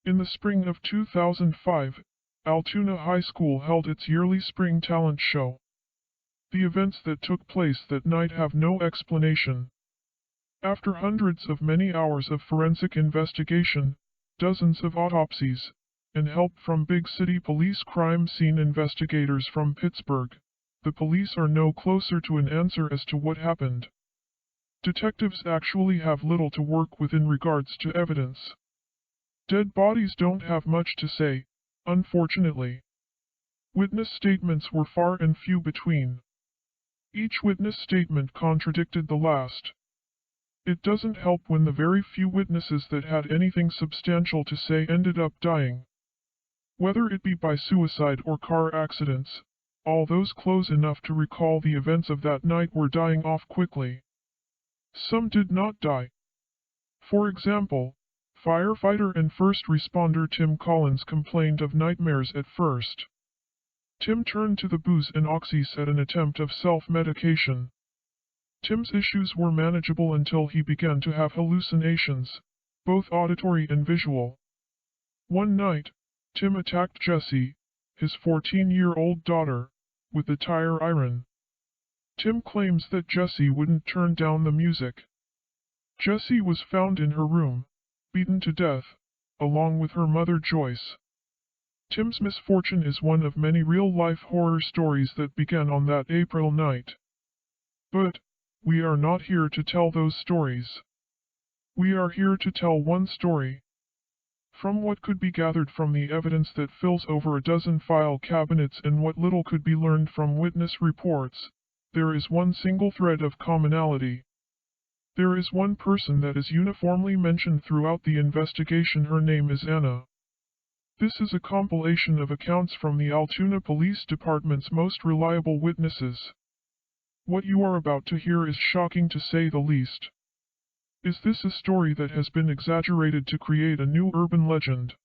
In the spring of 2005, Altoona High School held its yearly spring talent show. The events that took place that night have no explanation. After hundreds of many hours of forensic investigation, dozens of autopsies, and help from big city police crime scene investigators from Pittsburgh, the police are no closer to an answer as to what happened. Detectives actually have little to work with in regards to evidence. Dead bodies don't have much to say, unfortunately. Witness statements were far and few between. Each witness statement contradicted the last. It doesn't help when the very few witnesses that had anything substantial to say ended up dying. Whether it be by suicide or car accidents, all those close enough to recall the events of that night were dying off quickly. Some did not die. For example, firefighter and first responder Tim Collins complained of nightmares at first. Tim turned to the booze and oxys at an attempt of self-medication. Tim's issues were manageable until he began to have hallucinations, both auditory and visual. One night, Tim attacked Jessie, his 14-year-old daughter, with a tire iron. Tim claims that Jessie wouldn't turn down the music. Jessie was found in her room, beaten to death, along with her mother Joyce. Tim's misfortune is one of many real-life horror stories that began on that April night. But we are not here to tell those stories. We are here to tell one story. From what could be gathered from the evidence that fills over a dozen file cabinets and what little could be learned from witness reports, there is one single thread of commonality. There is one person that is uniformly mentioned throughout the investigation. Her name is Anna. This is a compilation of accounts from the Altoona Police Department's most reliable witnesses. What you are about to hear is shocking to say the least. Is this a story that has been exaggerated to create a new urban legend?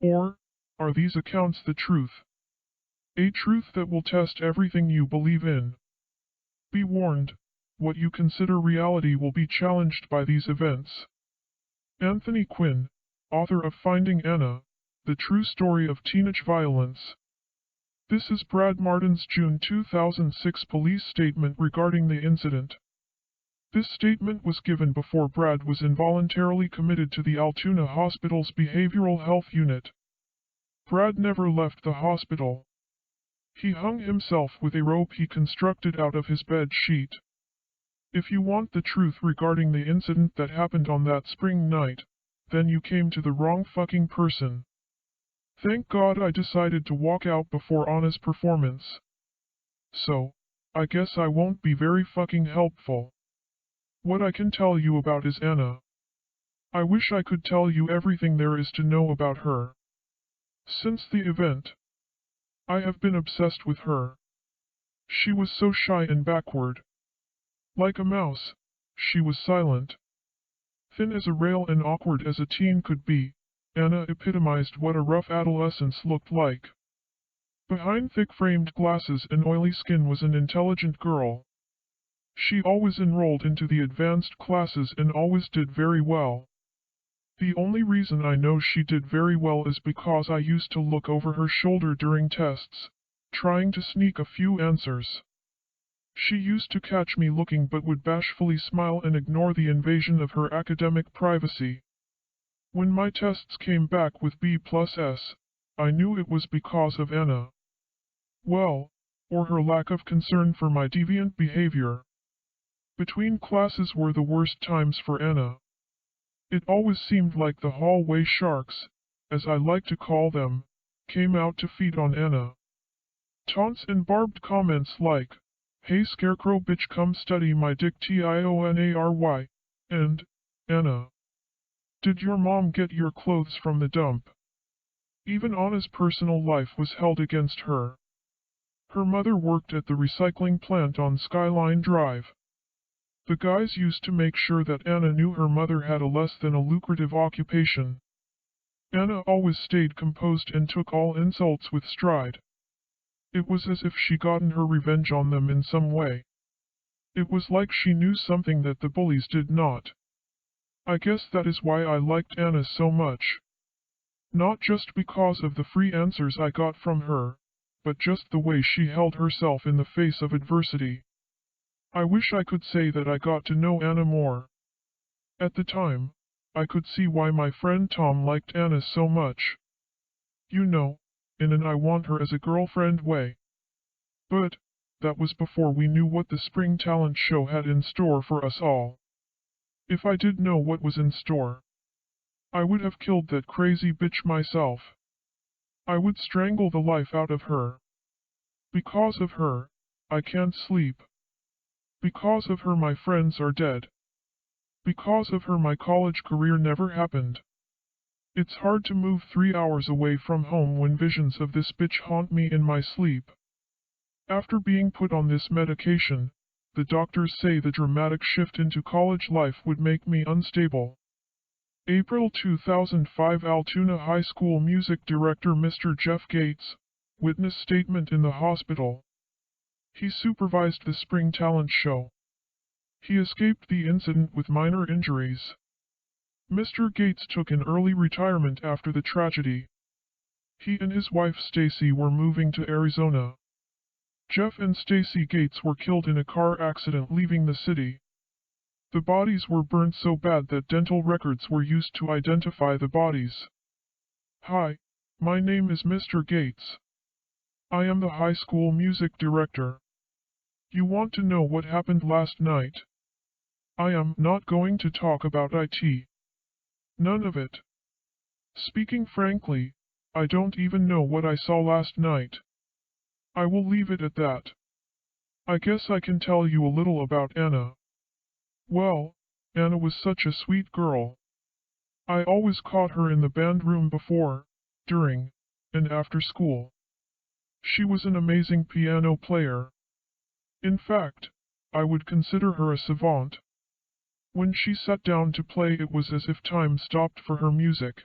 Or are these accounts the truth? A truth that will test everything you believe in. Be warned, what you consider reality will be challenged by these events. Anthony Quinn, author of Finding Anna, The True Story of Teenage Violence. This is Brad Martin's June 2006 police statement regarding the incident. This statement was given before Brad was involuntarily committed to the Altoona Hospital's Behavioral Health Unit. Brad never left the hospital. He hung himself with a rope he constructed out of his bed sheet. If you want the truth regarding the incident that happened on that spring night, then you came to the wrong fucking person. Thank God I decided to walk out before Anna's performance. So, I guess I won't be very fucking helpful. What I can tell you about is Anna. I wish I could tell you everything there is to know about her. Since the event, I have been obsessed with her. She was so shy and backward. Like a mouse, she was silent. Thin as a rail and awkward as a teen could be, Anna epitomized what a rough adolescence looked like. Behind thick-framed glasses and oily skin was an intelligent girl. She always enrolled into the advanced classes and always did very well. The only reason I know she did very well is because I used to look over her shoulder during tests, trying to sneak a few answers. She used to catch me looking but would bashfully smile and ignore the invasion of her academic privacy. When my tests came back with B+S, I knew it was because of Anna. Well, or her lack of concern for my deviant behavior. Between classes were the worst times for Anna. It always seemed like the hallway sharks, as I like to call them, came out to feed on Anna. Taunts and barbed comments like, "Hey scarecrow bitch, come study my dick TIONARY, and, Anna, did your mom get your clothes from the dump?" Even Anna's personal life was held against her. Her mother worked at the recycling plant on Skyline Drive. The guys used to make sure that Anna knew her mother had a less than a lucrative occupation. Anna always stayed composed and took all insults with stride. It was as if she gotten her revenge on them in some way. It was like she knew something that the bullies did not. I guess that is why I liked Anna so much. Not just because of the free answers I got from her, but just the way she held herself in the face of adversity. I wish I could say that I got to know Anna more. At the time, I could see why my friend Tom liked Anna so much. You know, in an I want her as a girlfriend way. But, that was before we knew what the spring talent show had in store for us all. If I did know what was in store, I would have killed that crazy bitch myself. I would strangle the life out of her. Because of her, I can't sleep. Because of her my friends are dead. Because of her my college career never happened. It's hard to move 3 hours away from home when visions of this bitch haunt me in my sleep. After being put on this medication, the doctors say the dramatic shift into college life would make me unstable. April 2005 Altoona High School music director Mr. Jeff Gates, witness statement in the hospital. He supervised the spring talent show. He escaped the incident with minor injuries. Mr. Gates took an early retirement after the tragedy. He and his wife Stacy were moving to Arizona. Jeff and Stacy Gates were killed in a car accident leaving the city. The bodies were burned so bad that dental records were used to identify the bodies. Hi, my name is Mr. Gates. I am the high school music director. You want to know what happened last night? I am not going to talk about it. None of it. Speaking frankly, I don't even know what I saw last night. I will leave it at that. I guess I can tell you a little about Anna. Well, Anna was such a sweet girl. I always caught her in the band room before, during, and after school. She was an amazing piano player. In fact, I would consider her a savant. When she sat down to play it was as if time stopped for her music.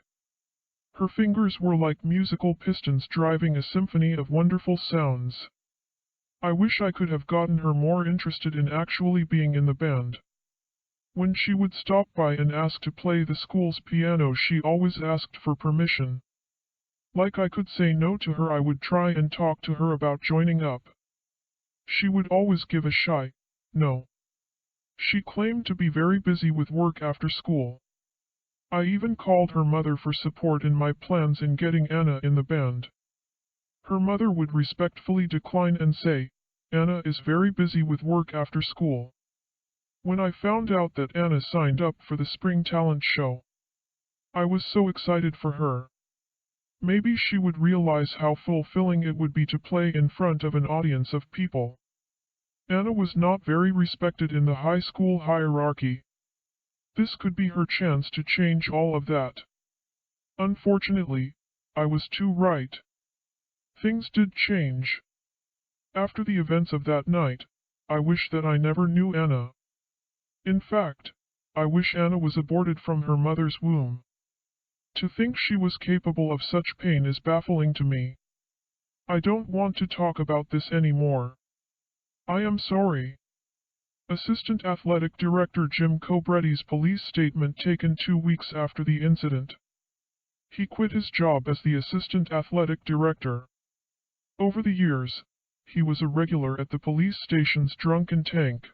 Her fingers were like musical pistons driving a symphony of wonderful sounds. I wish I could have gotten her more interested in actually being in the band. When she would stop by and ask to play the school's piano she always asked for permission. Like I could say no to her I would try and talk to her about joining up. She would always give a shy no. She claimed to be very busy with work after school. I even called her mother for support in my plans in getting Anna in the band. Her mother would respectfully decline and say, Anna is very busy with work after school. When I found out that Anna signed up for the spring talent show, I was so excited for her. Maybe she would realize how fulfilling it would be to play in front of an audience of people. Anna was not very respected in the high school hierarchy. This could be her chance to change all of that. Unfortunately, I was too right. Things did change. After the events of that night, I wish that I never knew Anna. In fact, I wish Anna was aborted from her mother's womb. To think she was capable of such pain is baffling to me. I don't want to talk about this anymore. I am sorry. Assistant Athletic Director Jim Cobretti's police statement taken 2 weeks after the incident. He quit his job as the Assistant Athletic Director. Over the years, he was a regular at the police station's drunken tank.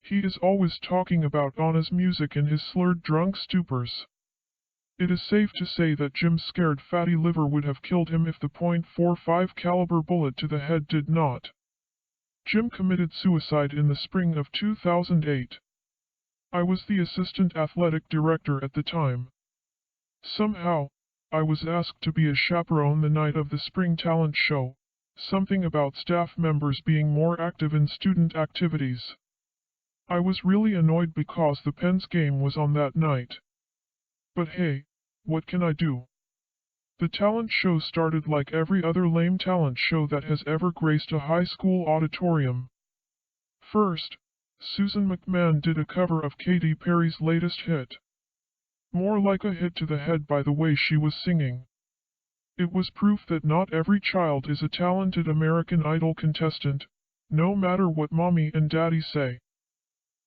He is always talking about Anna's music in his slurred drunk stupors. It is safe to say that Jim's scared fatty liver would have killed him if the .45 caliber bullet to the head did not. Jim committed suicide in the spring of 2008. I was the assistant athletic director at the time. Somehow, I was asked to be a chaperone the night of the spring talent show, something about staff members being more active in student activities. I was really annoyed because the Pens game was on that night. But hey, what can I do? The talent show started like every other lame talent show that has ever graced a high school auditorium. First, Susan McMahon did a cover of Katy Perry's latest hit. More like a hit to the head by the way she was singing. It was proof that not every child is a talented American Idol contestant, no matter what mommy and daddy say.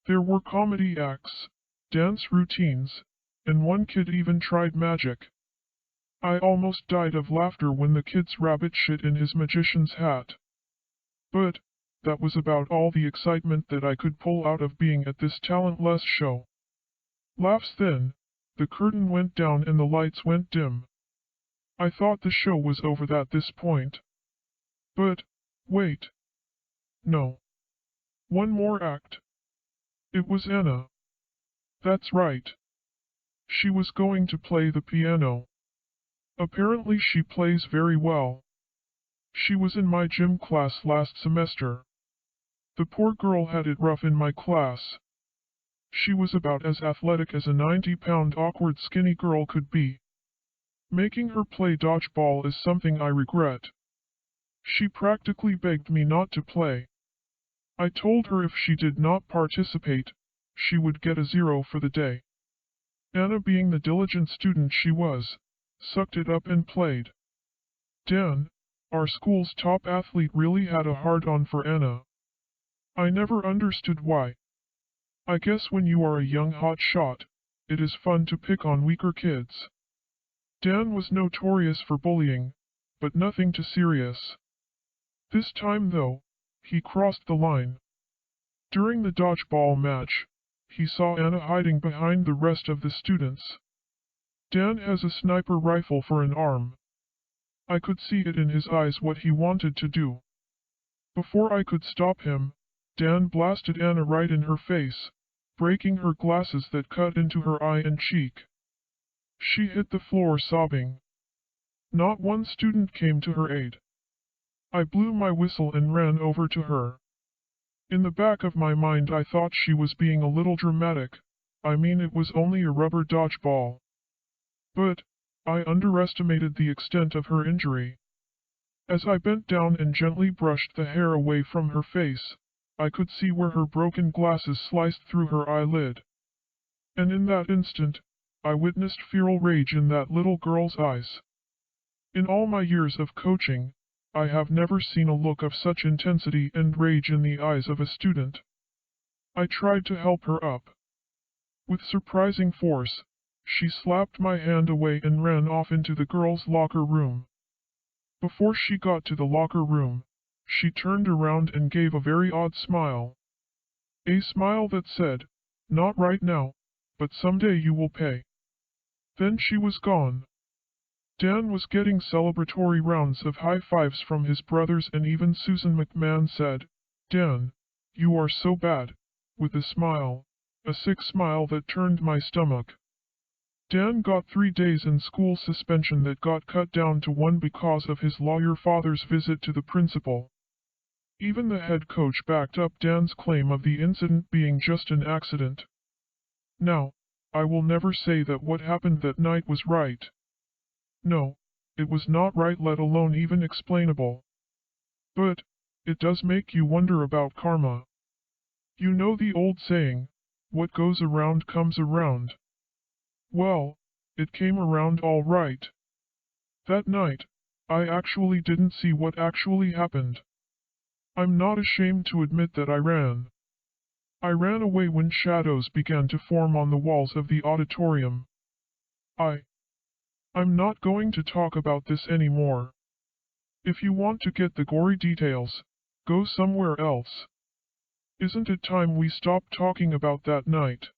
There were comedy acts, dance routines, and one kid even tried magic. I almost died of laughter when the kid's rabbit shit in his magician's hat. But, that was about all the excitement that I could pull out of being at this talentless show. Laughs then, the curtain went down and the lights went dim. I thought the show was over at this point. But, wait. No. One more act. It was Anna. That's right. She was going to play the piano. Apparently she plays very well. She was in my gym class last semester. The poor girl had it rough in my class. She was about as athletic as a 90-pound awkward skinny girl could be. Making her play dodgeball is something I regret. She practically begged me not to play. I told her if she did not participate, she would get a 0 for the day. Anna, being the diligent student she was, sucked it up and played. Dan, our school's top athlete, really had a hard-on for Anna. I never understood why. I guess when you are a young hot shot, it is fun to pick on weaker kids. Dan was notorious for bullying, but nothing too serious. This time though, he crossed the line. During the dodgeball match, he saw Anna hiding behind the rest of the students. Dan has a sniper rifle for an arm. I could see it in his eyes what he wanted to do. Before I could stop him, Dan blasted Anna right in her face, breaking her glasses that cut into her eye and cheek. She hit the floor sobbing. Not one student came to her aid. I blew my whistle and ran over to her. In the back of my mind I thought she was being a little dramatic. I mean, it was only a rubber dodgeball. But, I underestimated the extent of her injury. As I bent down and gently brushed the hair away from her face, I could see where her broken glasses sliced through her eyelid. And in that instant, I witnessed feral rage in that little girl's eyes. In all my years of coaching, I have never seen a look of such intensity and rage in the eyes of a student. I tried to help her up. With surprising force, she slapped my hand away and ran off into the girls' locker room. Before she got to the locker room, she turned around and gave a very odd smile. A smile that said, "Not right now, but someday you will pay." Then she was gone. Dan was getting celebratory rounds of high fives from his brothers, and even Susan McMahon said, "Dan, you are so bad," with a smile, a sick smile that turned my stomach. Dan got 3 days in school suspension that got cut down to 1 because of his lawyer father's visit to the principal. Even the head coach backed up Dan's claim of the incident being just an accident. Now, I will never say that what happened that night was right. No, it was not right, let alone even explainable. But, it does make you wonder about karma. You know the old saying, what goes around comes around. Well, it came around all right. That night, I actually didn't see what actually happened. I'm not ashamed to admit that I ran. I ran away when shadows began to form on the walls of the auditorium. I'm not going to talk about this anymore. If you want to get the gory details, go somewhere else. Isn't it time we stopped talking about that night?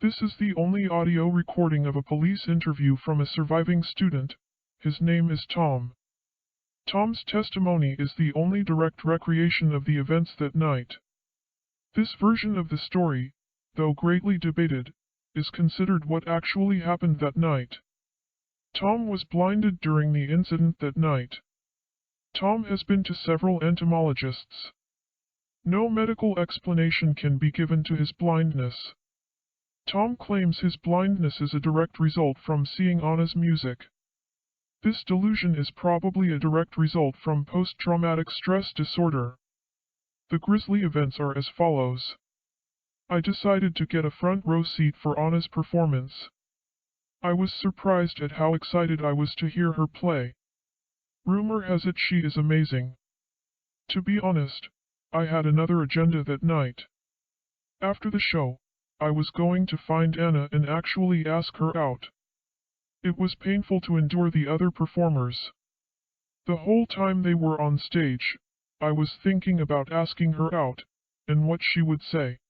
This is the only audio recording of a police interview from a surviving student. His name is Tom. Tom's testimony is the only direct recreation of the events that night. This version of the story, though greatly debated, is considered what actually happened that night. Tom was blinded during the incident that night. Tom has been to several entomologists. No medical explanation can be given to his blindness. Tom claims his blindness is a direct result from seeing Anna's music. This delusion is probably a direct result from post-traumatic stress disorder. The grisly events are as follows. I decided to get a front row seat for Anna's performance. I was surprised at how excited I was to hear her play. Rumor has it she is amazing. To be honest, I had another agenda that night. After the show, I was going to find Anna and actually ask her out. It was painful to endure the other performers. The whole time they were on stage, I was thinking about asking her out, and what she would say.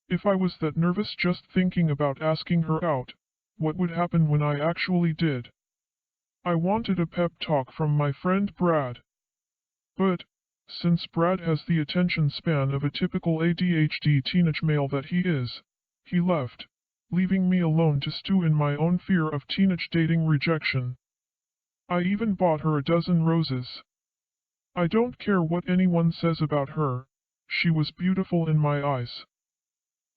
If I was that nervous just thinking about asking her out, what would happen when I actually did? I wanted a pep talk from my friend Brad. But, since Brad has the attention span of a typical ADHD teenage male that he is, he left, leaving me alone to stew in my own fear of teenage dating rejection. I even bought her a dozen roses. I don't care what anyone says about her, she was beautiful in my eyes.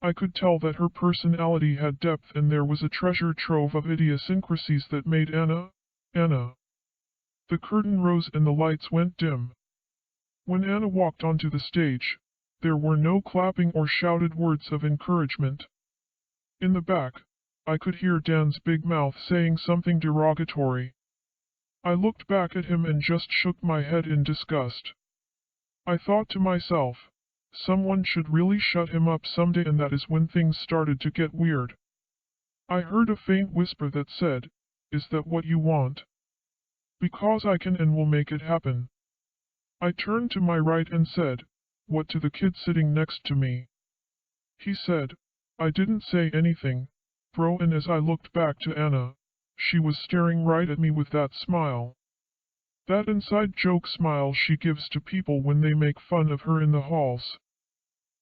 I could tell that her personality had depth and there was a treasure trove of idiosyncrasies that made Anna. The curtain rose and the lights went dim. When Anna walked onto the stage, there were no clapping or shouted words of encouragement. In the back, I could hear Dan's big mouth saying something derogatory. I looked back at him and just shook my head in disgust. I thought to myself, someone should really shut him up someday, and that is when things started to get weird. I heard a faint whisper that said, "Is that what you want?" "Because I can and will make it happen." I turned to my right and said, "What?" to the kid sitting next to me. He said, "I didn't say anything, bro," and as I looked back to Anna, she was staring right at me with that smile. That inside joke smile she gives to people when they make fun of her in the halls.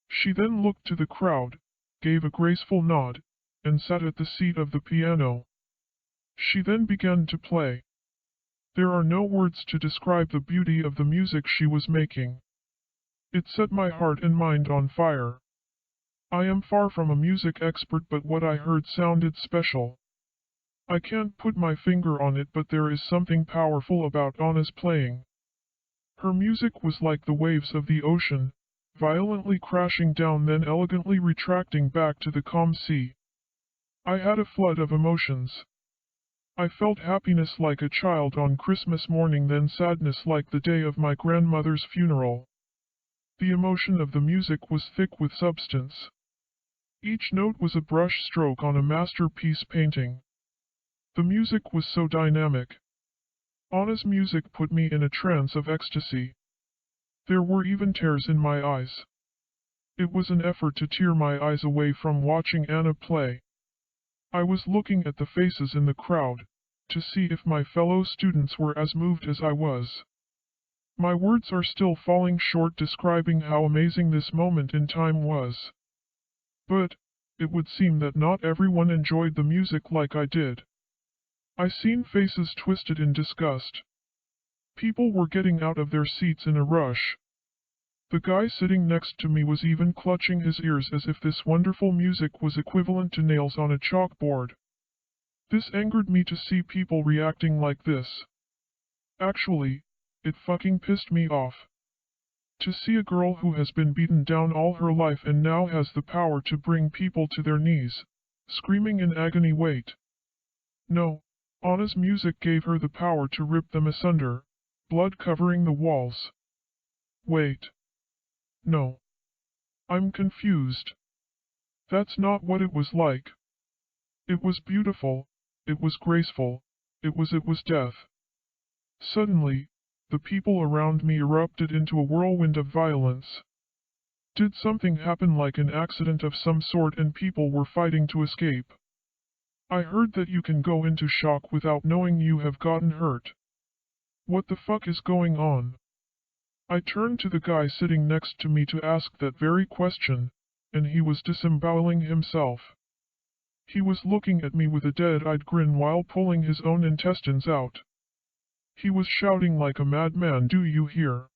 She then looked to the crowd, gave a graceful nod, and sat at the seat of the piano. She then began to play. There are no words to describe the beauty of the music she was making. It set my heart and mind on fire. I am far from a music expert, but what I heard sounded special. I can't put my finger on it, but there is something powerful about Anna's playing. Her music was like the waves of the ocean, violently crashing down then elegantly retracting back to the calm sea. I had a flood of emotions. I felt happiness like a child on Christmas morning, then sadness like the day of my grandmother's funeral. The emotion of the music was thick with substance. Each note was a brush stroke on a masterpiece painting. The music was so dynamic. Anna's music put me in a trance of ecstasy. There were even tears in my eyes. It was an effort to tear my eyes away from watching Anna play. I was looking at the faces in the crowd, to see if my fellow students were as moved as I was. My words are still falling short describing how amazing this moment in time was. But, it would seem that not everyone enjoyed the music like I did. I seen faces twisted in disgust. People were getting out of their seats in a rush. The guy sitting next to me was even clutching his ears as if this wonderful music was equivalent to nails on a chalkboard. This angered me to see people reacting like this. Actually, it fucking pissed me off. To see a girl who has been beaten down all her life and now has the power to bring people to their knees, screaming in agony. Wait. No, Anna's music gave her the power to rip them asunder, blood covering the walls. Wait. No. I'm confused. That's not what it was like. It was beautiful, it was graceful, it was death. Suddenly, the people around me erupted into a whirlwind of violence. Did something happen, like an accident of some sort, and people were fighting to escape? I heard that you can go into shock without knowing you have gotten hurt. What the fuck is going on? I turned to the guy sitting next to me to ask that very question, and he was disemboweling himself. He was looking at me with a dead-eyed grin while pulling his own intestines out. He was shouting like a madman, "Do you hear?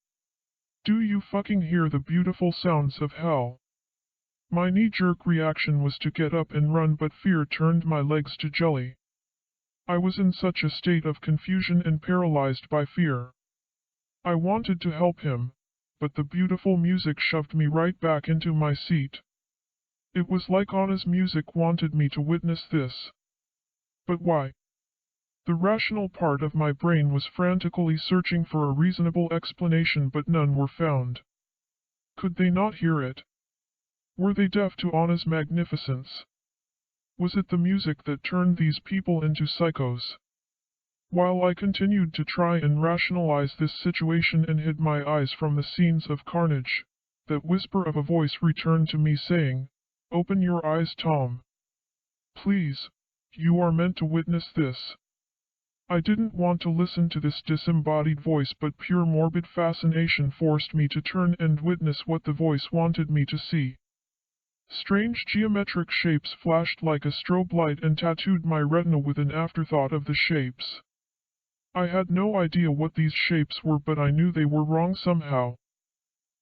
Do you fucking hear the beautiful sounds of hell?" My knee-jerk reaction was to get up and run, but fear turned my legs to jelly. I was in such a state of confusion and paralyzed by fear. I wanted to help him, but the beautiful music shoved me right back into my seat. It was like Anna's music wanted me to witness this. But why? The rational part of my brain was frantically searching for a reasonable explanation, but none were found. Could they not hear it? Were they deaf to Anna's magnificence? Was it the music that turned these people into psychos? While I continued to try and rationalize this situation and hid my eyes from the scenes of carnage, that whisper of a voice returned to me saying, "Open your eyes, Tom. Please, you are meant to witness this." I didn't want to listen to this disembodied voice, but pure morbid fascination forced me to turn and witness what the voice wanted me to see. Strange geometric shapes flashed like a strobe light and tattooed my retina with an afterthought of the shapes. I had no idea what these shapes were, but I knew they were wrong somehow.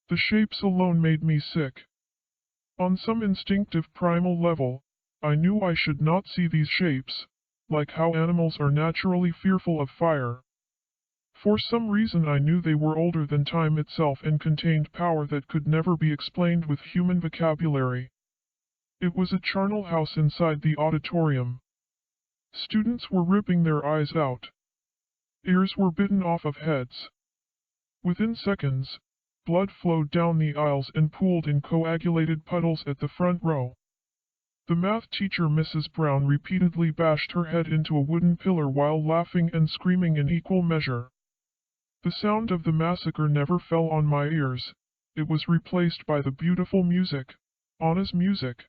The shapes alone made me sick. On some instinctive primal level, I knew I should not see these shapes, like how animals are naturally fearful of fire. For some reason I knew they were older than time itself and contained power that could never be explained with human vocabulary. It was a charnel house inside the auditorium. Students were ripping their eyes out. Ears were bitten off of heads. Within seconds, blood flowed down the aisles and pooled in coagulated puddles at the front row. The math teacher, Mrs. Brown, repeatedly bashed her head into a wooden pillar while laughing and screaming in equal measure. The sound of the massacre never fell on my ears. It was replaced by the beautiful music, Anna's music.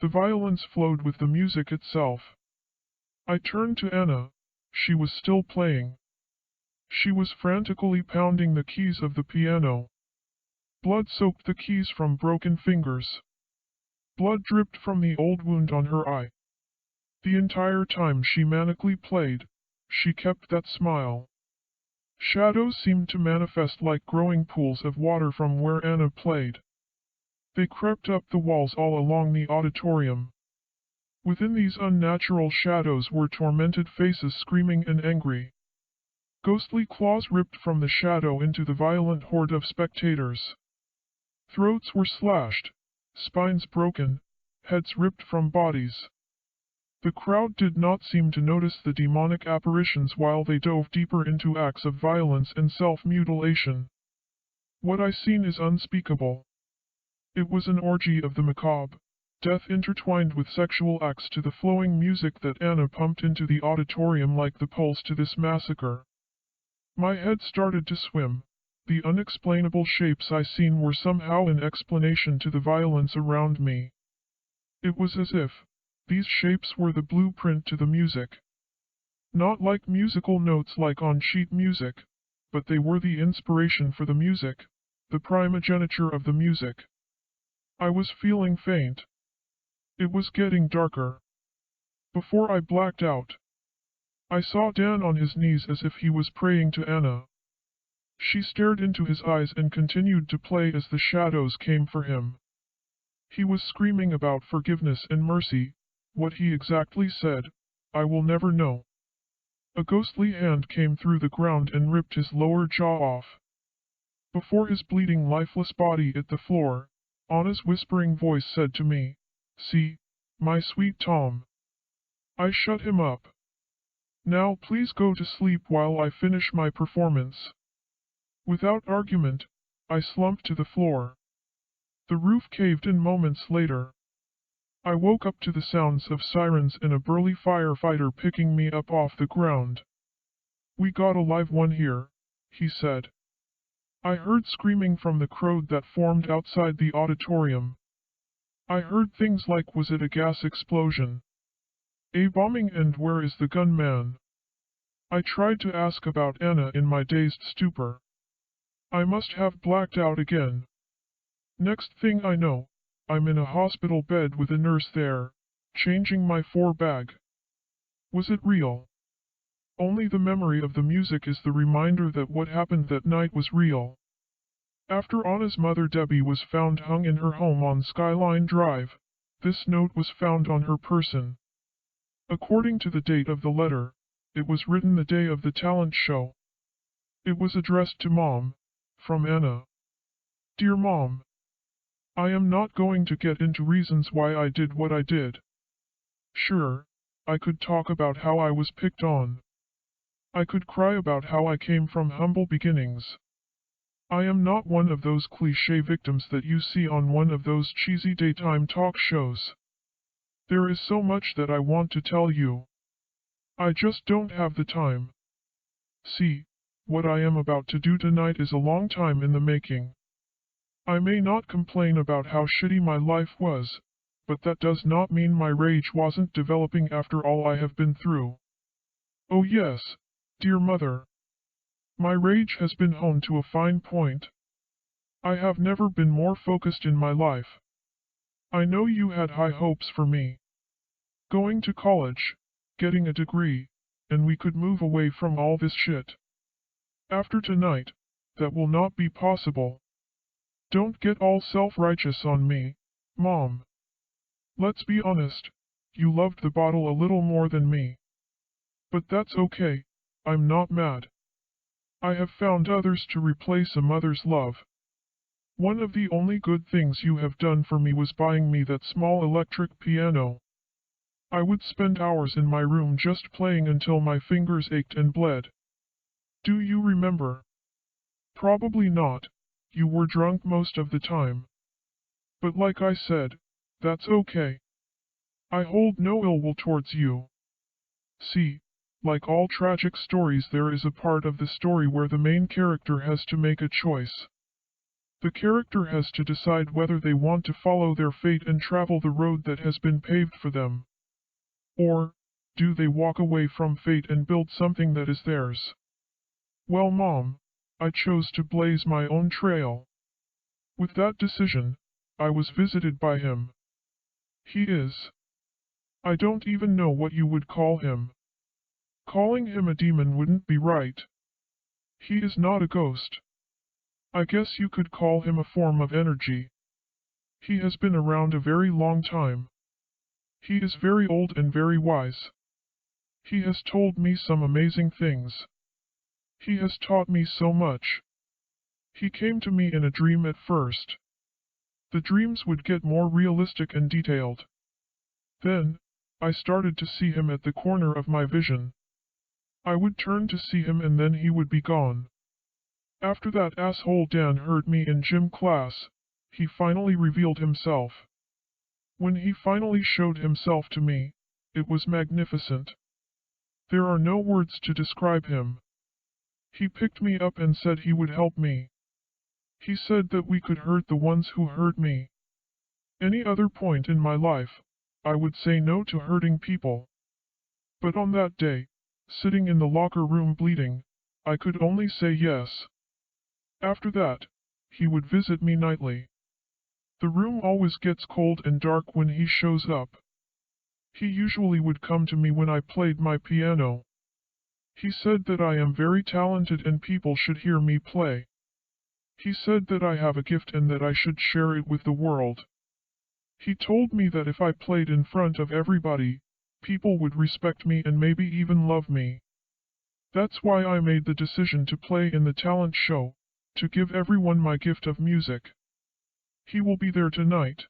The violence flowed with the music itself. I turned to Anna. She was still playing. She was frantically pounding the keys of the piano. Blood soaked the keys from broken fingers. Blood dripped from the old wound on her eye. The entire time she manically played, she kept that smile. Shadows seemed to manifest like growing pools of water from where Anna played. They crept up the walls all along the auditorium. Within these unnatural shadows were tormented faces screaming and angry. Ghostly claws ripped from the shadow into the violent horde of spectators. Throats were slashed, spines broken, heads ripped from bodies. The crowd did not seem to notice the demonic apparitions while they dove deeper into acts of violence and self-mutilation. What I seen is unspeakable. It was an orgy of the macabre, death intertwined with sexual acts to the flowing music that Anna pumped into the auditorium like the pulse to this massacre. My head started to swim. The unexplainable shapes I seen were somehow an explanation to the violence around me. It was as if these shapes were the blueprint to the music. Not like musical notes like on sheet music, but they were the inspiration for the music, the primogeniture of the music. I was feeling faint. It was getting darker. Before I blacked out, I saw Dan on his knees as if he was praying to Anna. She stared into his eyes and continued to play as the shadows came for him. He was screaming about forgiveness and mercy. What he exactly said, I will never know. A ghostly hand came through the ground and ripped his lower jaw off. Before his bleeding, lifeless body hit the floor, Anna's whispering voice said to me, "See, my sweet Tom. I shut him up. Now please go to sleep while I finish my performance." Without argument, I slumped to the floor. The roof caved in moments later. I woke up to the sounds of sirens and a burly firefighter picking me up off the ground. "We got a live one here," he said. I heard screaming from the crowd that formed outside the auditorium. I heard things like, "Was it a gas explosion? A bombing, and where is the gunman?" I tried to ask about Anna in my dazed stupor. I must have blacked out again. Next thing I know, I'm in a hospital bed with a nurse there, changing my bag. Was it real? Only the memory of the music is the reminder that what happened that night was real. After Anna's mother Debbie was found hung in her home on Skyline Drive, this note was found on her person. According to the date of the letter, it was written the day of the talent show. It was addressed to Mom, from Anna. "Dear Mom, I am not going to get into reasons why I did what I did. Sure, I could talk about how I was picked on. I could cry about how I came from humble beginnings. I am not one of those cliché victims that you see on one of those cheesy daytime talk shows. There is so much that I want to tell you. I just don't have the time. See, what I am about to do tonight is a long time in the making. I may not complain about how shitty my life was, but that does not mean my rage wasn't developing after all I have been through. Oh yes, dear mother. My rage has been honed to a fine point. I have never been more focused in my life. I know you had high hopes for me. Going to college, getting a degree, and we could move away from all this shit. After tonight, that will not be possible. Don't get all self-righteous on me, Mom. Let's be honest, you loved the bottle a little more than me. But that's okay, I'm not mad. I have found others to replace a mother's love. One of the only good things you have done for me was buying me that small electric piano. I would spend hours in my room just playing until my fingers ached and bled. Do you remember? Probably not, you were drunk most of the time. But like I said, that's okay. I hold no ill will towards you. See, like all tragic stories, there is a part of the story where the main character has to make a choice. The character has to decide whether they want to follow their fate and travel the road that has been paved for them. Or, do they walk away from fate and build something that is theirs? Well, Mom, I chose to blaze my own trail. With that decision, I was visited by him. He is. I don't even know what you would call him. Calling him a demon wouldn't be right. He is not a ghost. I guess you could call him a form of energy. He has been around a very long time. He is very old and very wise. He has told me some amazing things. He has taught me so much. He came to me in a dream at first. The dreams would get more realistic and detailed. Then, I started to see him at the corner of my vision. I would turn to see him and then he would be gone. After that asshole Dan heard me in gym class, he finally revealed himself. When he finally showed himself to me, it was magnificent. There are no words to describe him. He picked me up and said he would help me. He said that we could hurt the ones who hurt me. Any other point in my life, I would say no to hurting people. But on that day, sitting in the locker room bleeding, I could only say yes. After that, he would visit me nightly. The room always gets cold and dark when he shows up. He usually would come to me when I played my piano. He said that I am very talented and people should hear me play. He said that I have a gift and that I should share it with the world. He told me that if I played in front of everybody, people would respect me and maybe even love me. That's why I made the decision to play in the talent show, to give everyone my gift of music. He will be there tonight.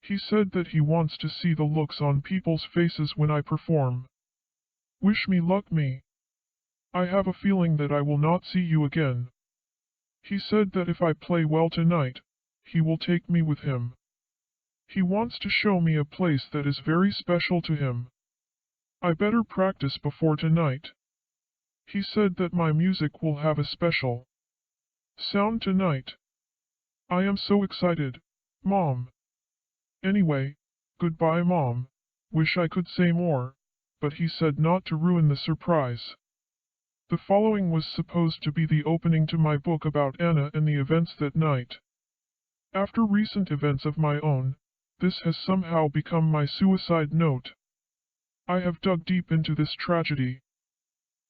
He said that he wants to see the looks on people's faces when I perform. Wish me luck, me. I have a feeling that I will not see you again. He said that if I play well tonight, he will take me with him. He wants to show me a place that is very special to him. I better practice before tonight. He said that my music will have a special sound tonight. I am so excited, Mom. Anyway, goodbye, Mom. Wish I could say more, but he said not to ruin the surprise. The following was supposed to be the opening to my book about Anna and the events that night. After recent events of my own, this has somehow become my suicide note. I have dug deep into this tragedy.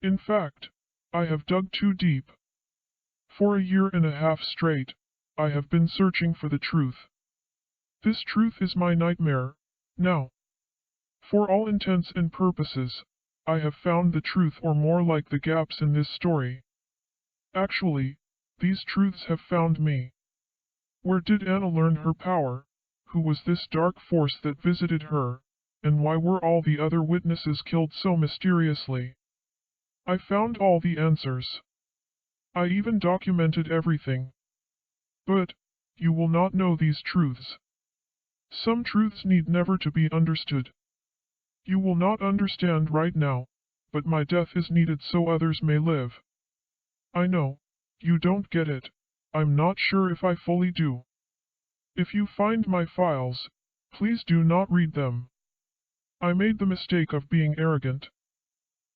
In fact, I have dug too deep. For a year and a half straight, I have been searching for the truth. This truth is my nightmare, now. For all intents and purposes, I have found the truth, or more like the gaps in this story. Actually, these truths have found me. Where did Anna learn her power? Who was this dark force that visited her? And why were all the other witnesses killed so mysteriously? I found all the answers. I even documented everything. But, you will not know these truths. Some truths need never to be understood. You will not understand right now, but my death is needed so others may live. I know, you don't get it. I'm not sure if I fully do. If you find my files, please do not read them. I made the mistake of being arrogant.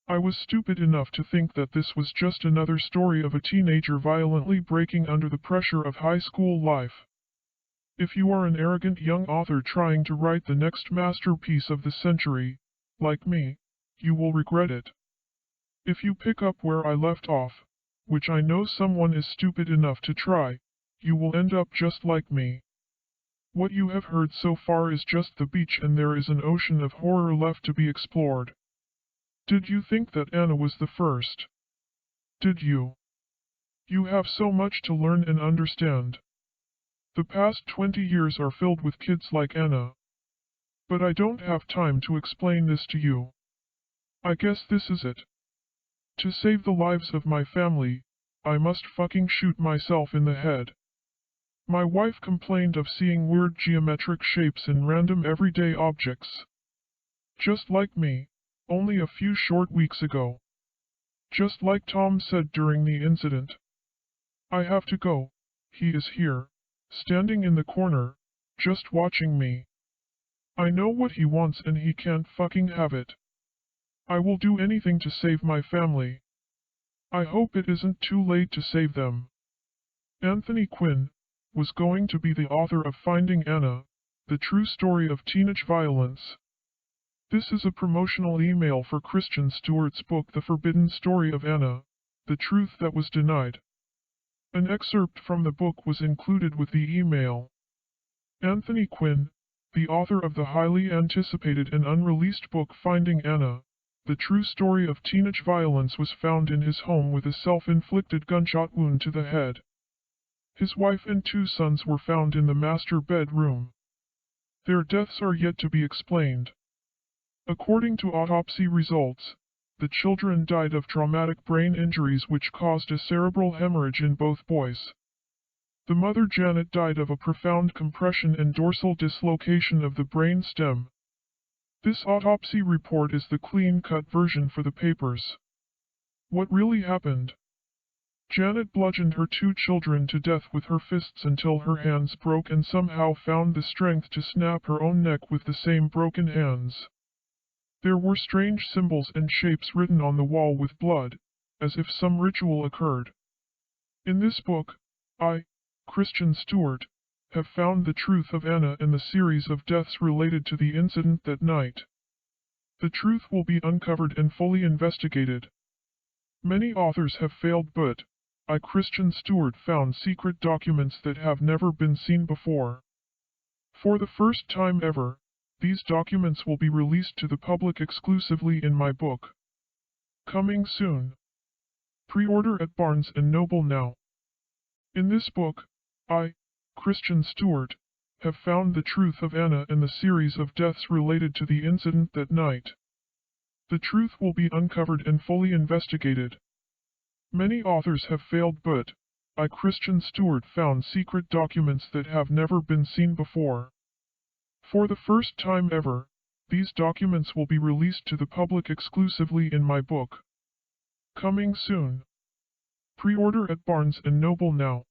I was stupid enough to think that this was just another story of a teenager violently breaking under the pressure of high school life. If you are an arrogant young author trying to write the next masterpiece of the century, like me, you will regret it. If you pick up where I left off, which I know someone is stupid enough to try, you will end up just like me. What you have heard so far is just the beach, and there is an ocean of horror left to be explored. Did you think that Anna was the first? Did you? You have so much to learn and understand. The past 20 years are filled with kids like Anna. But I don't have time to explain this to you. I guess this is it. To save the lives of my family, I must fucking shoot myself in the head. My wife complained of seeing weird geometric shapes in random everyday objects. Just like me, only a few short weeks ago. Just like Tom said during the incident. I have to go. He is here, standing in the corner, just watching me. I know what he wants and he can't fucking have it. I will do anything to save my family. I hope it isn't too late to save them. Anthony Quinn was going to be the author of Finding Anna, the true story of teenage violence. This is a promotional email for Christian Stewart's book The Forbidden Story of Anna, The Truth That Was Denied. An excerpt from the book was included with the email. Anthony Quinn, the author of the highly anticipated and unreleased book Finding Anna, The True Story of Teenage Violence, was found in his home with a self-inflicted gunshot wound to the head. His wife and 2 sons were found in the master bedroom. Their deaths are yet to be explained. According to autopsy results, the children died of traumatic brain injuries which caused a cerebral hemorrhage in both boys. The mother Janet died of a profound compression and dorsal dislocation of the brain stem. This autopsy report is the clean-cut version for the papers. What really happened? Janet bludgeoned her 2 children to death with her fists until her hands broke and somehow found the strength to snap her own neck with the same broken hands. There were strange symbols and shapes written on the wall with blood, as if some ritual occurred. In this book, I, Christian Stewart, have found the truth of Anna and the series of deaths related to the incident that night. The truth will be uncovered and fully investigated. Many authors have failed, but I, Christian Stewart, found secret documents that have never been seen before. For the first time ever, these documents will be released to the public exclusively in my book. Coming soon. Pre-order at Barnes & Noble now. In this book, I, Christian Stewart, have found the truth of Anna and the series of deaths related to the incident that night. The truth will be uncovered and fully investigated. Many authors have failed, but I, Christian Stewart, found secret documents that have never been seen before. For the first time ever, these documents will be released to the public exclusively in my book. Coming soon. Pre-order at Barnes & Noble now.